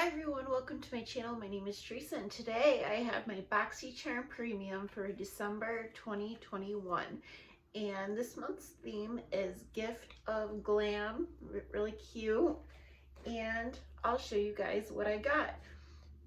Hi everyone, welcome to my channel. My name is Teresa and today I have my Boxycharm Premium for December 2021. And this month's theme is Gift of Glam, really cute. And I'll show you guys what I got.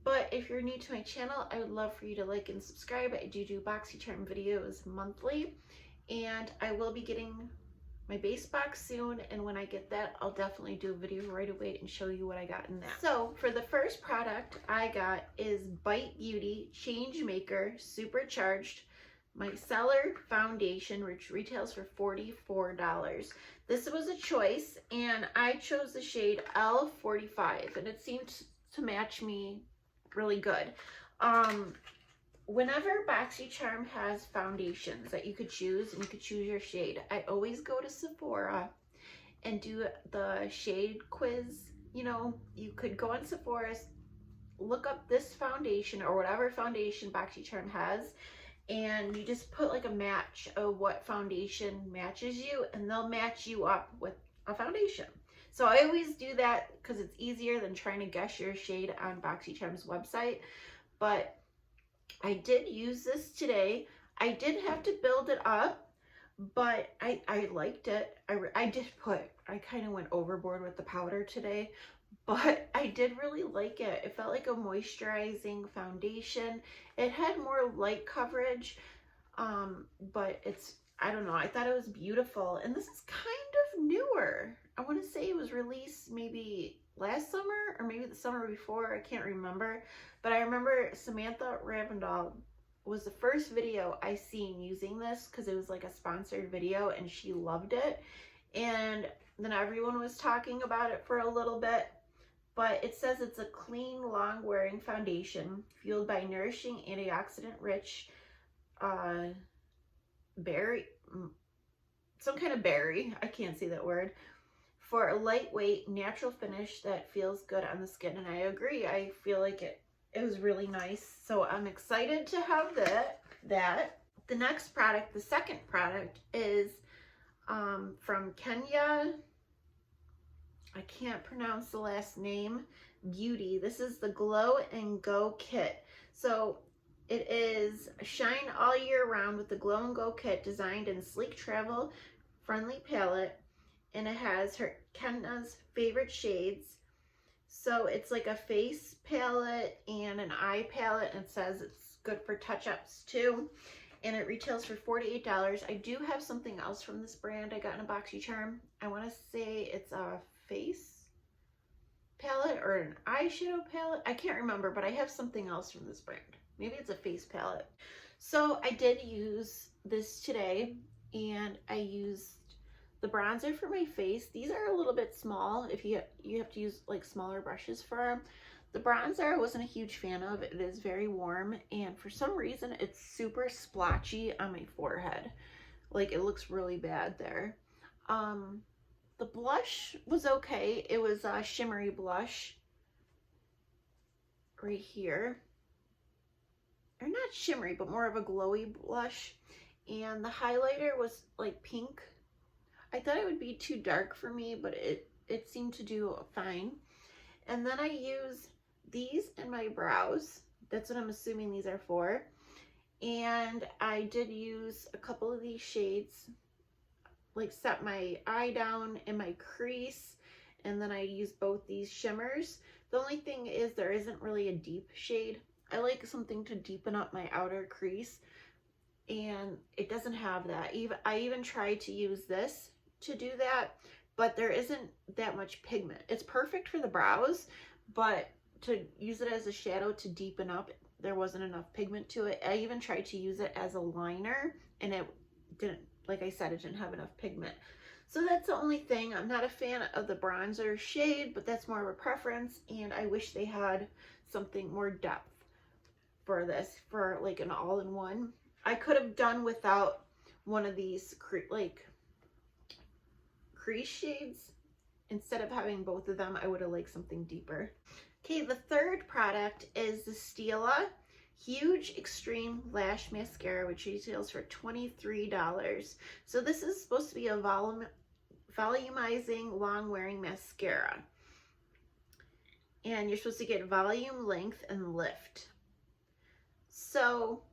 But if you're new to my channel, I would love for you to like and subscribe. I do Boxycharm videos monthly and I will be getting my base box soon, and when I get that, I'll definitely do a video right away and show you what I got in that. So for the first product I got is Bite Beauty Change Maker Supercharged Micellar Foundation, which retails for $44. This was a choice, and I chose the shade L45, and it seemed to match me really good. Whenever Boxycharm has foundations that you could choose and you could choose your shade, I always go to Sephora and do the shade quiz. You know, you could go on Sephora, look up this foundation or whatever foundation Boxycharm has, and you just put like a match of what foundation matches you, and they'll match you up with a foundation. So I always do that because it's easier than trying to guess your shade on Boxycharm's website. But I did use this today. I did have to build it up, but I liked it. I kind of went overboard with the powder today, but I did really like it. It felt like a moisturizing foundation. It had more light coverage, but I don't know, I thought it was beautiful. And this is kind of newer. I want to say it was released maybe last summer or maybe the summer before, I can't remember, but I remember Samantha Ravindal was the first video I seen using this because it was like a sponsored video and she loved it, and then everyone was talking about it for a little bit. But it says it's a clean, long wearing foundation fueled by nourishing antioxidant rich berry, some kind of berry, I can't say that word, for a lightweight natural finish that feels good on the skin. And I agree, I feel like it was really nice. So I'm excited to have that. The next product, the second product, is from Kenya. I can't pronounce the last name. Beauty. This is the Glow and Go Kit. So it is shine all year round with the Glow and Go Kit, designed in sleek travel friendly palette. And it has Kenya's favorite shades. So it's like a face palette and an eye palette, and it says it's good for touch-ups too. And it retails for $48. I do have something else from this brand I got in a Boxycharm. I want to say it's a face palette or an eyeshadow palette. I can't remember, but I have something else from this brand. Maybe it's a face palette. So I did use this today, and I used the bronzer for my face. These are a little bit small. If you have to use like smaller brushes for them. The bronzer I wasn't a huge fan of. It is very warm, and for some reason it's super splotchy on my forehead. Like, it looks really bad there. The blush was okay. It was a shimmery blush right here. Or not shimmery, but more of a glowy blush. And the highlighter was like pink. I thought it would be too dark for me, but it seemed to do fine. And then I use these in my brows. That's what I'm assuming these are for. And I did use a couple of these shades, like set my eye down in my crease, and then I used both these shimmers. The only thing is there isn't really a deep shade. I like something to deepen up my outer crease, and it doesn't have that. I even tried to use this to do that, but there isn't that much pigment. It's perfect for the brows, but to use it as a shadow to deepen up, there wasn't enough pigment to it. I even tried to use it as a liner, and it didn't, like I said, it didn't have enough pigment. So that's the only thing. I'm not a fan of the bronzer shade, but that's more of a preference, and I wish they had something more depth for this, for like an all-in-one. I could have done without one of these like crease shades. Instead of having both of them, I would have liked something deeper. Okay, the third product is the Stila Huge Extreme Lash Mascara, which retails for $23. So this is supposed to be a volumizing, long-wearing mascara. and you're supposed to get volume, length, and lift. So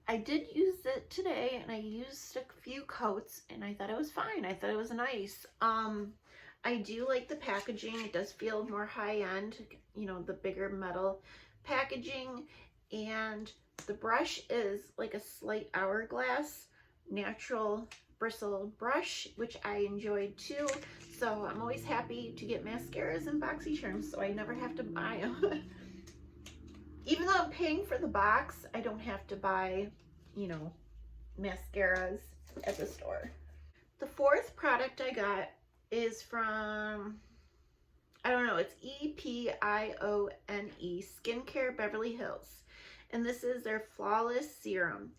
I did use it today, and I used a few coats, and I thought it was fine. I thought it was nice. I do like the packaging. It does feel more high-end, you know, the bigger metal packaging, and the brush is like a slight hourglass natural bristle brush, which I enjoyed too. So I'm always happy to get mascaras and Boxycharm, so I never have to buy them. Even though I'm paying for the box, I don't have to buy, you know, mascaras at the store. The fourth product I got is from, I don't know, it's Epione Skincare Beverly Hills. And this is their Flawless Serum.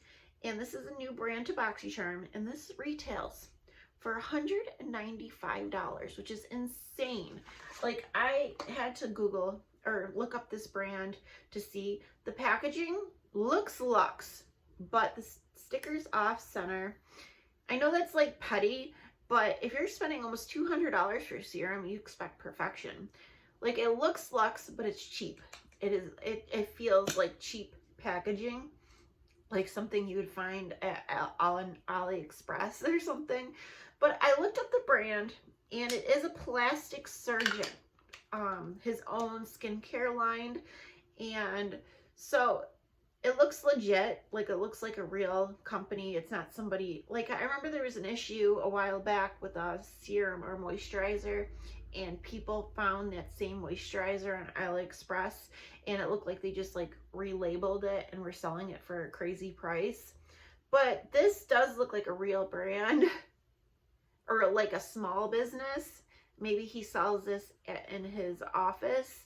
And this is a new brand to Boxycharm. And this retails for $195, which is insane. Like, I had to Google or look up this brand to see. The packaging looks luxe, but the sticker's off center. I know that's like petty, but if you're spending almost $200 for a serum, you expect perfection. Like, it looks luxe, but it's cheap. It feels like cheap packaging, like something you would find on AliExpress or something. But I looked up the brand, and it is a plastic surgeon, his own skincare line, and so it looks legit. Like, it looks like a real company. It's not somebody, like, I remember there was an issue a while back with a serum or moisturizer, and people found that same moisturizer on AliExpress, and it looked like they just like relabeled it and were selling it for a crazy price. But this does look like a real brand, or like a small business. Maybe he sells this in his office,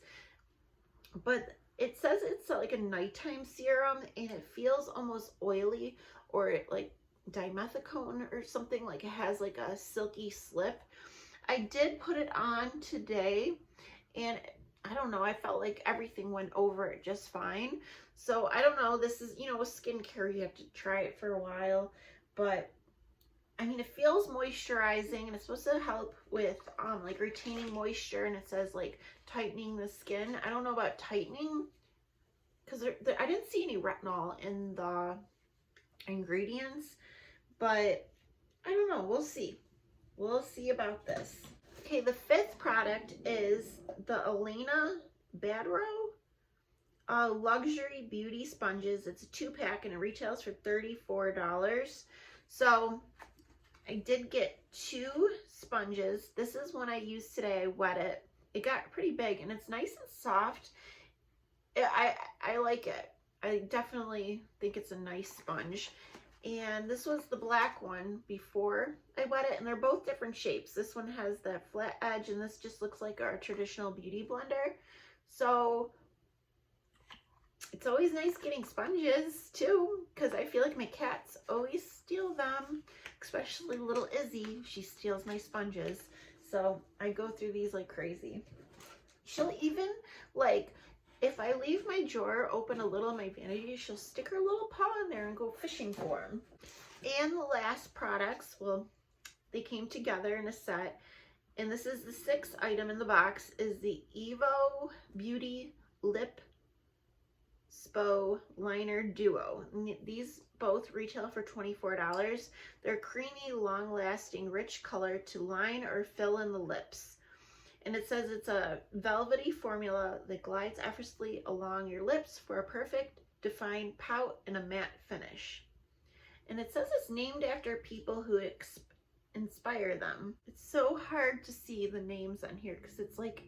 but it says it's like a nighttime serum, and it feels almost oily, or like dimethicone or something. Like, it has like a silky slip. I did put it on today, and I don't know, I felt like everything went over it just fine. So I don't know, this is, you know, with skincare, you have to try it for a while, but I mean, it feels moisturizing, and it's supposed to help with like retaining moisture, and it says like tightening the skin. I don't know about tightening, because I didn't see any retinol in the ingredients, but I don't know, we'll see. We'll see about this. Okay, the fifth product is the Elena Badrow Luxury Beauty Sponges. It's a 2-pack, and it retails for $34. So I did get 2 sponges. This is one I used today. I wet it. It got pretty big, and it's nice and soft. I like it. I definitely think it's a nice sponge. And this was the black one before I wet it, and they're both different shapes. This one has the flat edge, and this just looks like our traditional beauty blender. So it's always nice getting sponges too, because I feel like my cats always steal them, especially little Izzy. She steals my sponges. So I go through these like crazy. She'll even, like, if I leave my drawer open a little in my vanity, she'll stick her little paw in there and go fishing for them. And the last products, well, they came together in a set. And this is the 6th item in the box, is the Evo Beauty Lip Spo Liner Duo. And these both retail for $24. They're creamy, long-lasting, rich color to line or fill in the lips. And it says it's a velvety formula that glides effortlessly along your lips for a perfect defined pout and a matte finish. And it says it's named after people who inspire them. It's so hard to see the names on here because it's like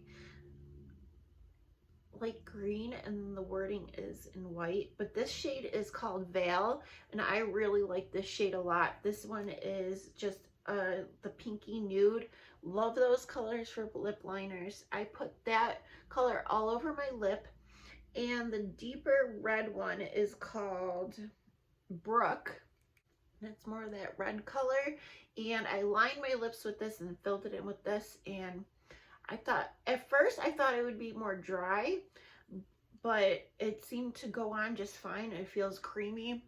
light green and the wording is in white. But this shade is called Veil, and I really like this shade a lot. This one is just the pinky nude. Love those colors for lip liners. I put that color all over my lip. And the deeper red one is called Brook. It's more of that red color. And I lined my lips with this and filled it in with this. And I thought, at first I thought it would be more dry, but it seemed to go on just fine. It feels creamy.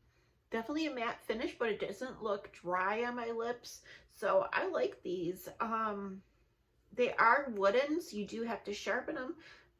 Definitely a matte finish, but it doesn't look dry on my lips. So I like these. They are wooden, so you do have to sharpen them,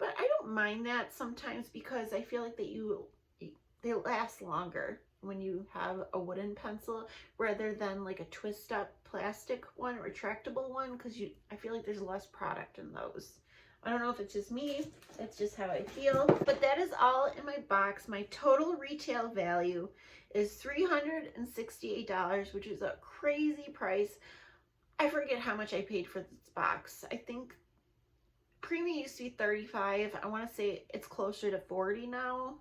But I don't mind that sometimes because I feel like they last longer when you have a wooden pencil rather than like a twist up plastic one, retractable one, because I feel like there's less product in those. I don't know if it's just me, it's just how I feel. But that is all in my box. My total retail value is $368, which is a crazy price. I forget how much I paid for this box. I think premium used to be $35. I want to say it's closer to $40 now.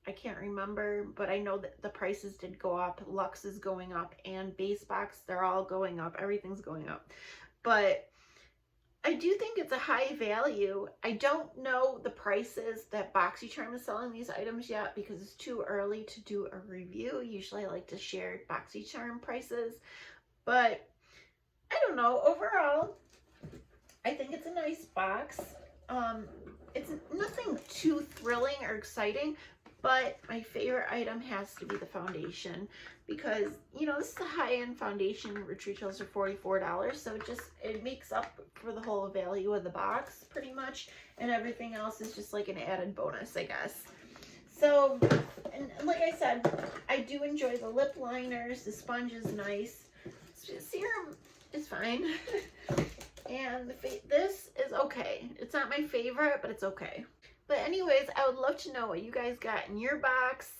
I can't remember, but I know that the prices did go up. Luxe is going up, and base box, they're all going up. Everything's going up. But I do think it's a high value. I don't know the prices that Boxycharm is selling these items yet because it's too early to do a review. Usually I like to share Boxycharm prices, but I don't know. Overall, I think it's a nice box. It's nothing too thrilling or exciting, but my favorite item has to be the foundation because, you know, this is a high-end foundation, which retails for $44. So it makes up for the whole value of the box pretty much. And everything else is just like an added bonus, I guess. So, and like I said, I do enjoy the lip liners. The sponge is nice. Serum is fine. And this is okay. It's not my favorite, but it's okay. But anyways, I would love to know what you guys got in your box.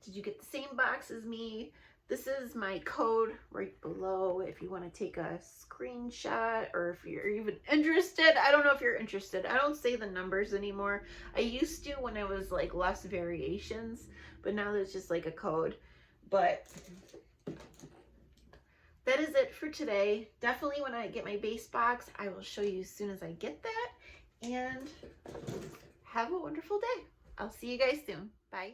Did you get the same box as me? This is my code right below if you want to take a screenshot or if you're even interested. I don't know if you're interested. I don't say the numbers anymore. I used to when it was like less variations, but now there's just like a code. But that is it for today. Definitely when I get my base box, I will show you as soon as I get that. And have a wonderful day. I'll see you guys soon. Bye.